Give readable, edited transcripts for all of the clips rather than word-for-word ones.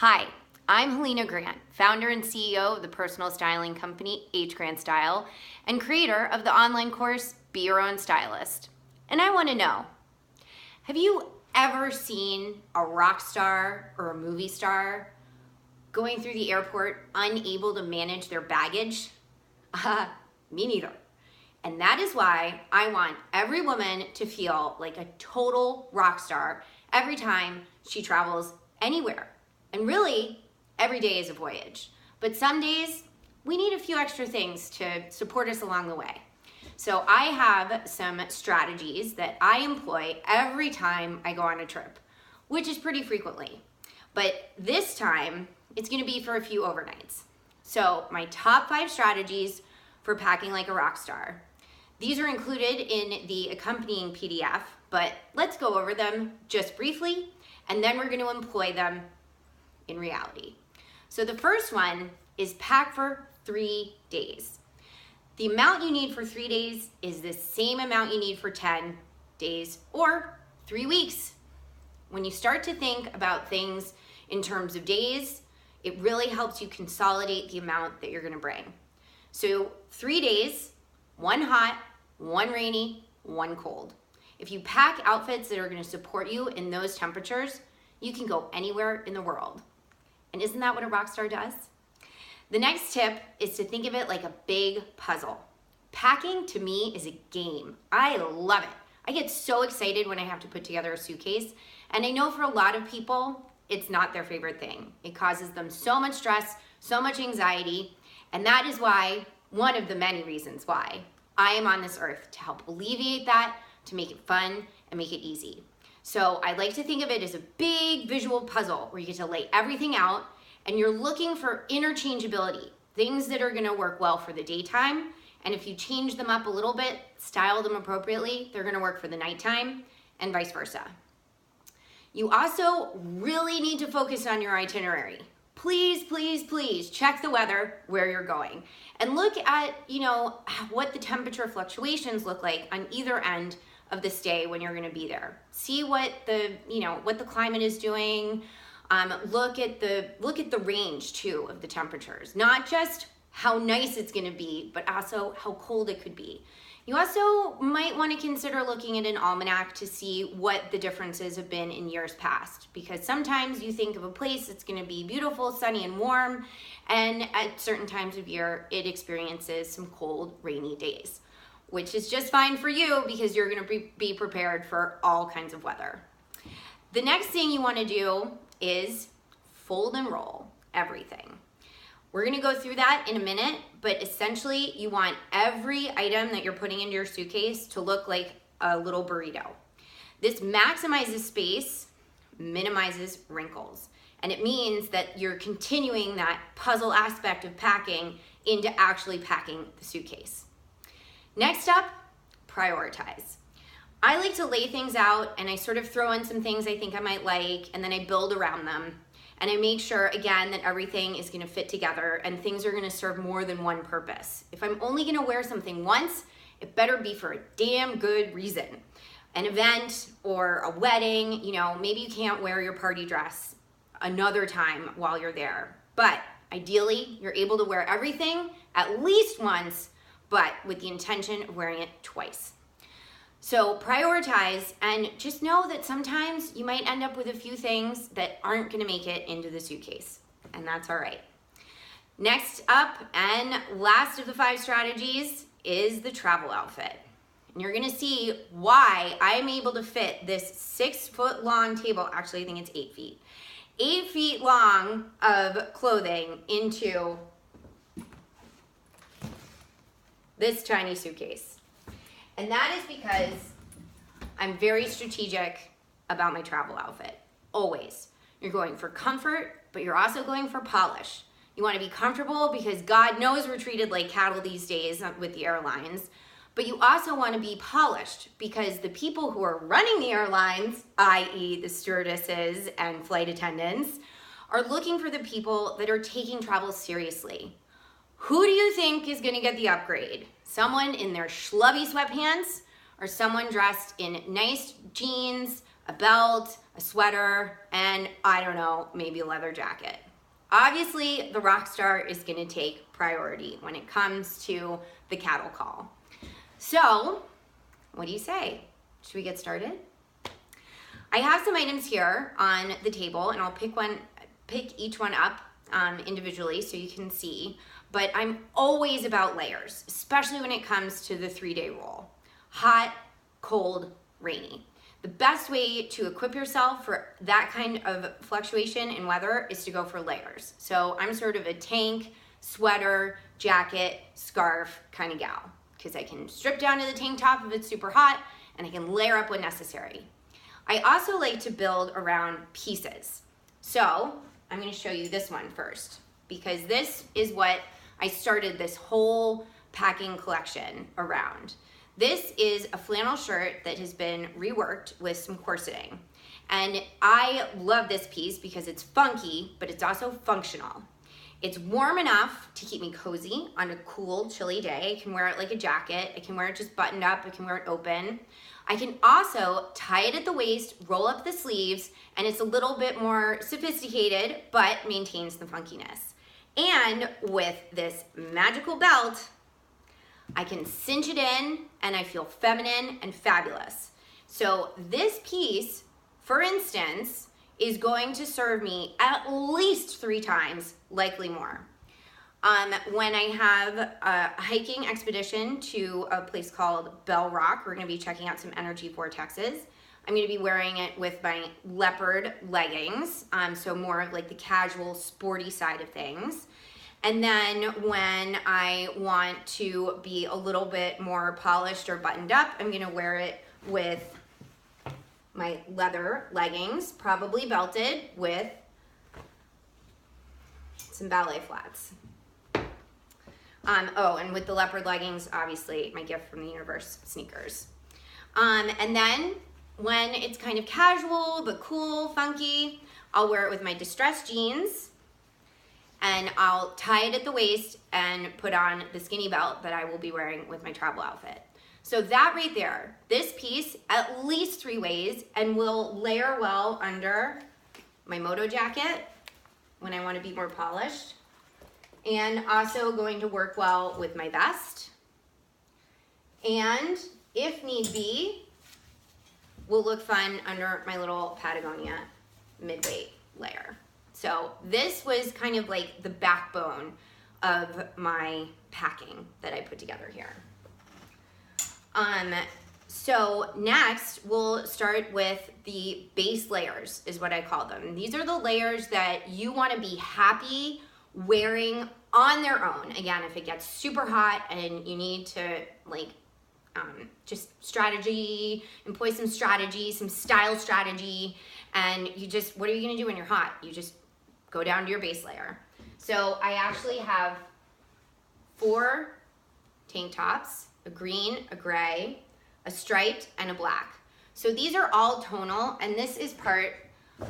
Hi, I'm Helena Grant, founder and CEO of the personal styling company H Grant Style and creator of the online course Be Your Own Stylist. And I want to know, have you ever seen a rock star or a movie star going through the airport unable to manage their baggage? Me neither. And that is why I want every woman to feel like a total rock star every time she travels anywhere. And really, every day is a voyage. But some days, we need a few extra things to support us along the way. So I have some strategies that I employ every time I go on a trip, which is pretty frequently. But this time, it's gonna be for a few overnights. So my top 5 strategies for packing like a rock star. These are included in the accompanying PDF, but let's go over them just briefly, and then we're gonna employ them in reality. So the first one is pack for 3 days. The amount you need for 3 days is the same amount you need for 10 days or 3 weeks. When you start to think about things in terms of days, it really helps you consolidate the amount that you're gonna bring. So 3 days, 1 hot, 1 rainy, 1 cold. If you pack outfits that are gonna support you in those temperatures, you can go anywhere in the world. And isn't that what a rock star does? The next tip is to think of it like a big puzzle. Packing to me is a game. I love it. I get so excited when I have to put together a suitcase. And I know for a lot of people, it's not their favorite thing. It causes them so much stress, so much anxiety. And that is why, one of the many reasons why, I am on this earth to help alleviate that, to make it fun and make it easy. So I like to think of it as a big visual puzzle where you get to lay everything out and you're looking for interchangeability, things that are gonna work well for the daytime. And if you change them up a little bit, style them appropriately, they're gonna work for the nighttime and vice versa. You also really need to focus on your itinerary. Please, please, please check the weather where you're going and look at, what the temperature fluctuations look like on either end of the stay when you're going to be there. See what the climate is doing. Look at the range too of the temperatures, not just how nice it's going to be, but also how cold it could be. You also might want to consider looking at an almanac to see what the differences have been in years past, because sometimes you think of a place that's going to be beautiful, sunny, and warm, and at certain times of year, it experiences some cold, rainy days, which is just fine for you because you're going to be prepared for all kinds of weather. The next thing you want to do is fold and roll everything. We're going to go through that in a minute, but essentially you want every item that you're putting into your suitcase to look like a little burrito. This maximizes space, minimizes wrinkles, and it means that you're continuing that puzzle aspect of packing into actually packing the suitcase. Next up, prioritize. I like to lay things out and I sort of throw in some things I think I might like and then I build around them. And I make sure, again, that everything is gonna fit together and things are gonna serve more than one purpose. If I'm only gonna wear something once, it better be for a damn good reason. An event or a wedding, maybe you can't wear your party dress another time while you're there. But ideally, you're able to wear everything at least once, but with the intention of wearing it twice. So prioritize and just know that sometimes you might end up with a few things that aren't gonna make it into the suitcase, and that's all right. Next up and last of the 5 strategies is the travel outfit. And you're gonna see why I'm able to fit this 6-foot long table, actually I think it's 8 feet, 8 feet long of clothing into this tiny suitcase. And that is because I'm very strategic about my travel outfit, always. You're going for comfort, but you're also going for polish. You wanna be comfortable because God knows we're treated like cattle these days with the airlines, but you also wanna be polished because the people who are running the airlines, i.e. the stewardesses and flight attendants, are looking for the people that are taking travel seriously. Who do you think is gonna get the upgrade? Someone in their schlubby sweatpants or someone dressed in nice jeans, a belt, a a sweater, and I don't know, maybe a leather jacket. Obviously, the Rockstar is gonna take priority when it comes to the cattle call. So, what do you say? Should we get started? I have some items here on the table, and I'll pick each one up individually so you can see, but I'm always about layers, especially when it comes to the 3-day rule. Hot, cold, rainy. The best way to equip yourself for that kind of fluctuation in weather is to go for layers. So I'm sort of a tank, sweater, jacket, scarf kind of gal, because I can strip down to the tank top if it's super hot, and I can layer up when necessary. I also like to build around pieces. So I'm going to show you this one first, because this is what I started this whole packing collection around. This is a flannel shirt that has been reworked with some corseting. And I love this piece because it's funky, but it's also functional. It's warm enough to keep me cozy on a cool, chilly day. I can wear it like a jacket. I can wear it just buttoned up. I can wear it open. I can also tie it at the waist, roll up the sleeves, and it's a little bit more sophisticated, but maintains the funkiness. And with this magical belt, I can cinch it in and I feel feminine and fabulous. So this piece, for instance, is going to serve me at least 3 times, likely more. When I have a hiking expedition to a place called Bell Rock, we're gonna be checking out some energy vortexes. I'm gonna be wearing it with my leopard leggings, so more of like the casual, sporty side of things. And then when I want to be a little bit more polished or buttoned up, I'm gonna wear it with my leather leggings, probably belted with some ballet flats. And with the leopard leggings, obviously my gift from the universe, sneakers. And then when it's kind of casual but cool, funky, I'll wear it with my distressed jeans, and I'll tie it at the waist and put on the skinny belt that I will be wearing with my travel outfit. So that right there, this piece, at least 3 ways, and will layer well under my moto jacket when I want to be more polished, and also going to work well with my vest, and if need be, will look fun under my little Patagonia mid-weight layer. So this was kind of like the backbone of my packing that I put together here. So next we'll start with the base layers, is what I call them. These are the layers that you want to be happy wearing on their own. Again, if it gets super hot and you need to just employ some strategy, some style strategy, and what are you gonna do when you're hot? You just go down to your base layer. So I actually have 4 tank tops, a green, a gray, a striped, and a black. So these are all tonal, and this is part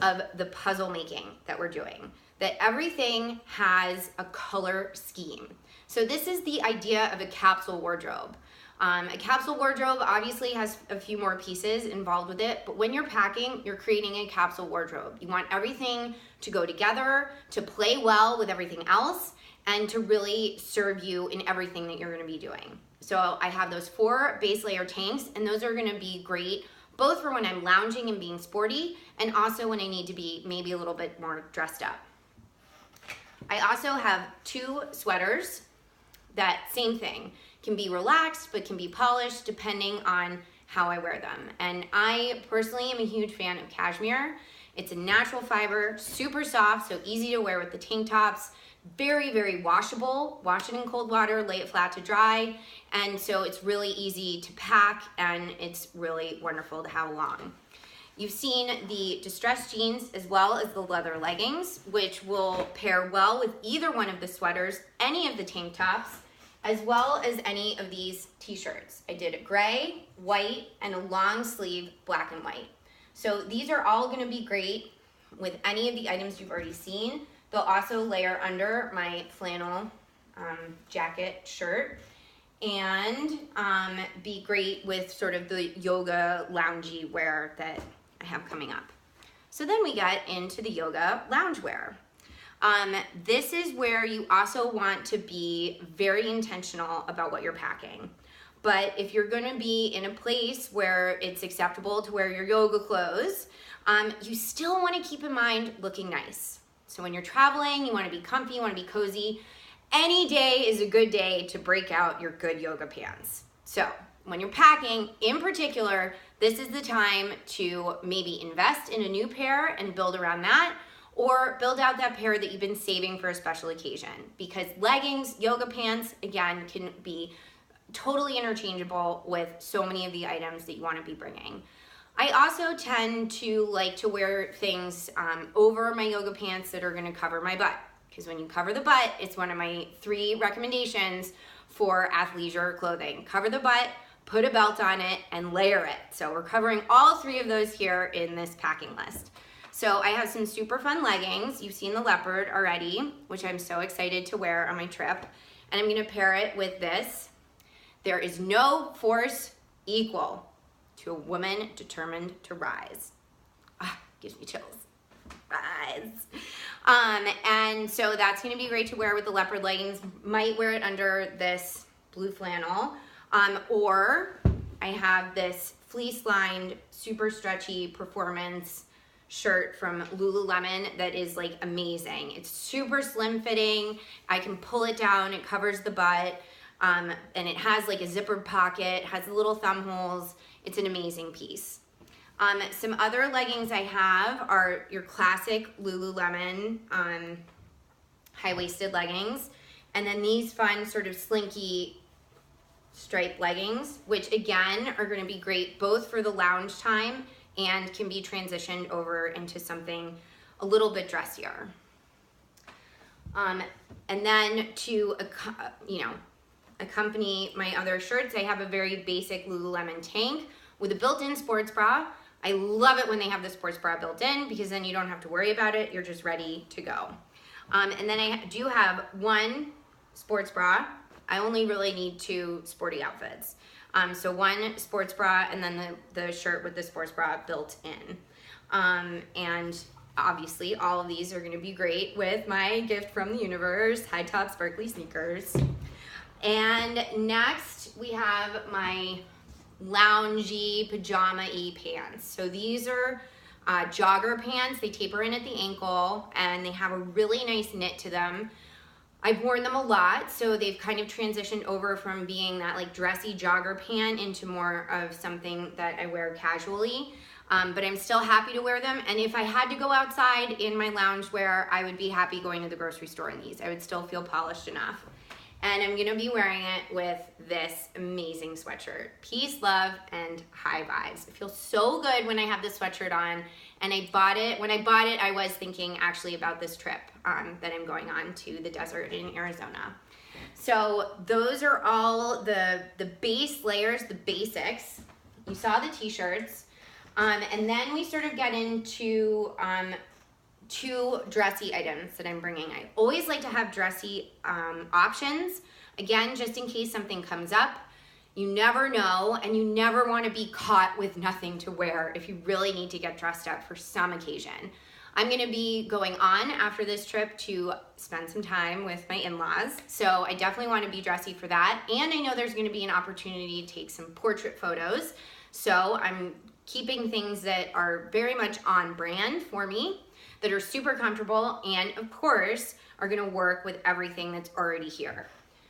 of the puzzle making that we're doing, that everything has a color scheme. So this is the idea of a capsule wardrobe. A capsule wardrobe obviously has a few more pieces involved with it, but when you're packing, you're creating a capsule wardrobe. You want everything to go together, to play well with everything else, and to really serve you in everything that you're gonna be doing. So I have those 4 base layer tanks, and those are gonna be great both for when I'm lounging and being sporty, and also when I need to be maybe a little bit more dressed up. I also have 2 sweaters that, same thing, can be relaxed but can be polished depending on how I wear them. And I personally am a huge fan of cashmere. It's a natural fiber, super soft, so easy to wear with the tank tops, very, very washable. Wash it in cold water, lay it flat to dry, and so it's really easy to pack, and it's really wonderful to have along. You've seen the distressed jeans as well as the leather leggings, which will pair well with either one of the sweaters, any of the tank tops, as well as any of these t-shirts. I did a gray, white, and a long sleeve black and white. So these are all gonna be great with any of the items you've already seen. They'll also layer under my flannel jacket shirt, and be great with sort of the yoga loungy wear that I have coming up. So then we get into the yoga loungewear. This is where you also want to be very intentional about what you're packing. But if you're gonna be in a place where it's acceptable to wear your yoga clothes, you still wanna keep in mind looking nice. So when you're traveling, you wanna be comfy, you wanna be cozy. Any day is a good day to break out your good yoga pants. So when you're packing, in particular, this is the time to maybe invest in a new pair and build around that, or build out that pair that you've been saving for a special occasion. Because leggings, yoga pants, again, can be totally interchangeable with so many of the items that you want to be bringing. I also tend to like to wear things over my yoga pants that are going to cover my butt, because when you cover the butt, it's one of my 3 recommendations for athleisure clothing. Cover the butt, put a belt on it, and layer it. So we're covering all 3 of those here in this packing list. So I have some super fun leggings. You've seen the leopard already, which I'm so excited to wear on my trip. And I'm going to pair it with this. There is no force equal to a woman determined to rise. Gives me chills. Rise. And so that's going to be great to wear with the leopard leggings. Might wear it under this blue flannel. Or I have this fleece-lined, super stretchy performance shirt from Lululemon that is like amazing. It's super slim fitting. I can pull it down. It covers the butt. And it has like a zippered pocket, has little thumb holes. It's an amazing piece. Some other leggings I have are your classic Lululemon high-waisted leggings. And then these fun sort of slinky striped leggings, which again are gonna be great both for the lounge time and can be transitioned over into something a little bit dressier. And then to, accompany my other shirts, I have a very basic Lululemon tank with a built-in sports bra. I love it when they have the sports bra built in, because then you don't have to worry about it. You're just ready to go. And then I do have 1 sports bra. I only really need 2 sporty outfits. So 1 sports bra and then the shirt with the sports bra built in. And obviously all of these are gonna be great with my gift from the universe, high top sparkly sneakers. And next we have my loungy pajama-y pants. So these are jogger pants. They taper in at the ankle and they have a really nice knit to them. I've worn them a lot, so they've kind of transitioned over from being that like dressy jogger pant into more of something that I wear casually. But I'm still happy to wear them. And if I had to go outside in my loungewear, I would be happy going to the grocery store in these. I would still feel polished enough. And I'm gonna be wearing it with this amazing sweatshirt. Peace, love, and high vibes. It feels so good when I have this sweatshirt on. And I bought it, when I bought it, I was thinking actually about this trip that I'm going on to the desert in Arizona. So those are all the base layers, the basics. You saw the t-shirts. And then we sort of get into 2 dressy items that I'm bringing. I always like to have dressy options. Again, just in case something comes up. You never know, and you never want to be caught with nothing to wear if you really need to get dressed up for some occasion. I'm going to be going on after this trip to spend some time with my in-laws, so I definitely want to be dressy for that. And I know there's going to be an opportunity to take some portrait photos, so I'm keeping things that are very much on brand for me, that are super comfortable, and of course are going to work with everything that's already here.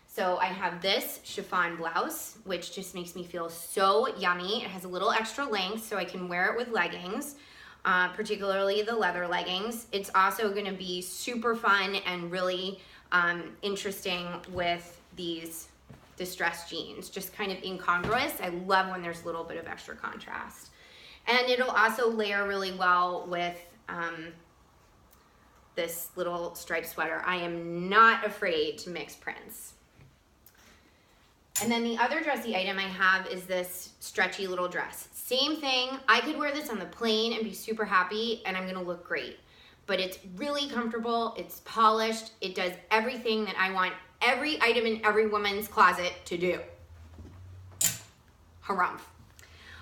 So I have this chiffon blouse, which just makes me feel so yummy. It has a little extra length so I can wear it with leggings, particularly the leather leggings. It's also gonna be super fun and really interesting with these distressed jeans, just kind of incongruous. I love when there's a little bit of extra contrast. And it'll also layer really well with this little striped sweater. I am not afraid to mix prints. And then the other dressy item I have is this stretchy little dress. Same thing, I could wear this on the plane and be super happy and I'm gonna look great. But it's really comfortable, it's polished, it does everything that I want every item in every woman's closet to do. Harumph.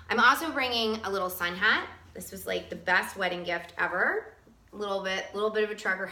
I'm also bringing a little sun hat. This was like the best wedding gift ever. Little bit of a trucker